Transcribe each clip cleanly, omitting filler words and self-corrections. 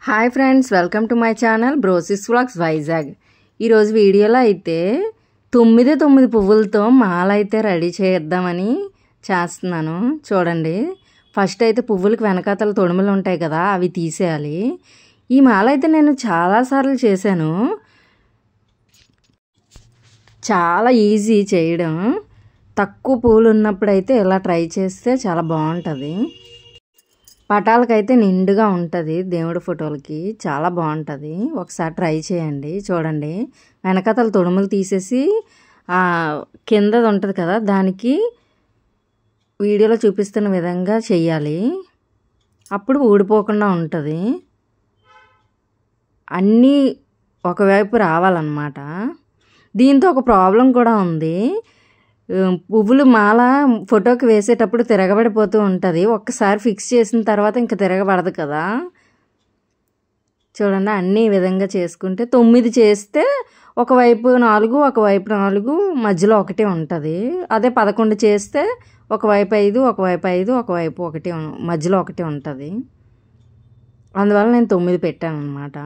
Hi friends, welcome to my channel బ్రోసిస్ vlogs Vizag. ఈరోజు వీడియోలో అయితే 9 పువ్వులతో మాల అయితే రెడీ చేద్దామని చేస్తున్నాను. చూడండి, ఫస్ట్ అయితే పువ్వులకు వెనకాతల తొడుములు ఉంటాయి కదా, అవి తీసేయాలి. ఈ మాల అయితే నేను చాలాసార్లు చేశాను. చాలా ఈజీ చేయడం. తక్కువ పువ్వులు ఉన్నప్పుడైతే ఇలా ట్రై చేస్తే చాలా బాగుంటుంది. పటాలకైతే నిండుగా ఉంటుంది, దేవుడి ఫోటోలకి చాలా బాగుంటుంది. ఒకసారి ట్రై చేయండి. చూడండి, వెనకాతల తొడుములు తీసేసి కిందది ఉంటుంది కదా, దానికి వీడియోలో చూపిస్తున్న విధంగా చెయ్యాలి. అప్పుడు ఊడిపోకుండా ఉంటుంది. అన్నీ ఒకవైపు రావాలన్నమాట. దీంతో ఒక ప్రాబ్లం కూడా ఉంది. పువ్వులు మాల ఫోటోకి వేసేటప్పుడు తిరగబడిపోతూ ఉంటుంది. ఒక్కసారి ఫిక్స్ చేసిన తర్వాత ఇంకా తిరగబడదు కదా. చూడండి, అన్నీ ఈ విధంగా చేసుకుంటే 9 చేస్తే ఒకవైపు 4, ఒకవైపు 4, మధ్యలో 1 ఉంటుంది. అదే 11 చేస్తే ఒకవైపు 5, ఒకవైపు 5, ఒకవైపు 1, మధ్యలో 1 ఉంటుంది. అందువల్ల నేను 9 పెట్టాను అన్నమాట.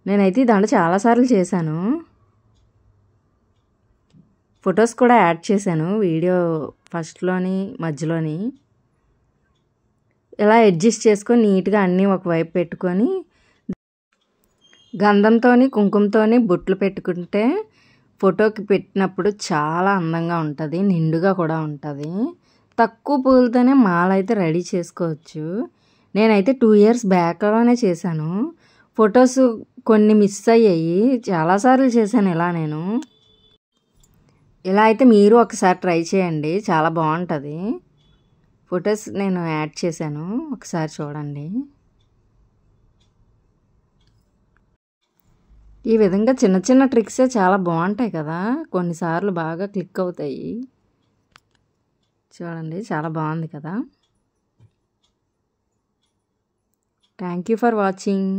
నేనైతే ఈ దండ చాలాసార్లు చేశాను. ఫొటోస్ కూడా యాడ్ చేశాను వీడియో ఫస్ట్లోని మధ్యలోని. ఇలా అడ్జస్ట్ చేసుకొని నీట్గా అన్నీ ఒకవైపు పెట్టుకొని గంధంతో కుంకుమతో బొట్లు పెట్టుకుంటే ఫోటోకి పెట్టినప్పుడు చాలా అందంగా ఉంటుంది, నిండుగా కూడా ఉంటుంది. తక్కువ పూలతోనే మాల అయితే రెడీ చేసుకోవచ్చు. నేనైతే 2 years బ్యాక్లోనే చేశాను. ఫొటోస్ కొన్ని మిస్ అయ్యాయి. చాలాసార్లు చేశాను ఇలా నేను. ఇలా అయితే మీరు ఒకసారి ట్రై చేయండి, చాలా బాగుంటుంది. ఫొటోస్ నేను యాడ్ చేశాను, ఒకసారి చూడండి. ఈ విధంగా చిన్న చిన్న ట్రిక్సే చాలా బాగుంటాయి కదా, కొన్నిసార్లు బాగా క్లిక్ అవుతాయి. చూడండి, చాలా బాగుంది కదా. Thank you for watching.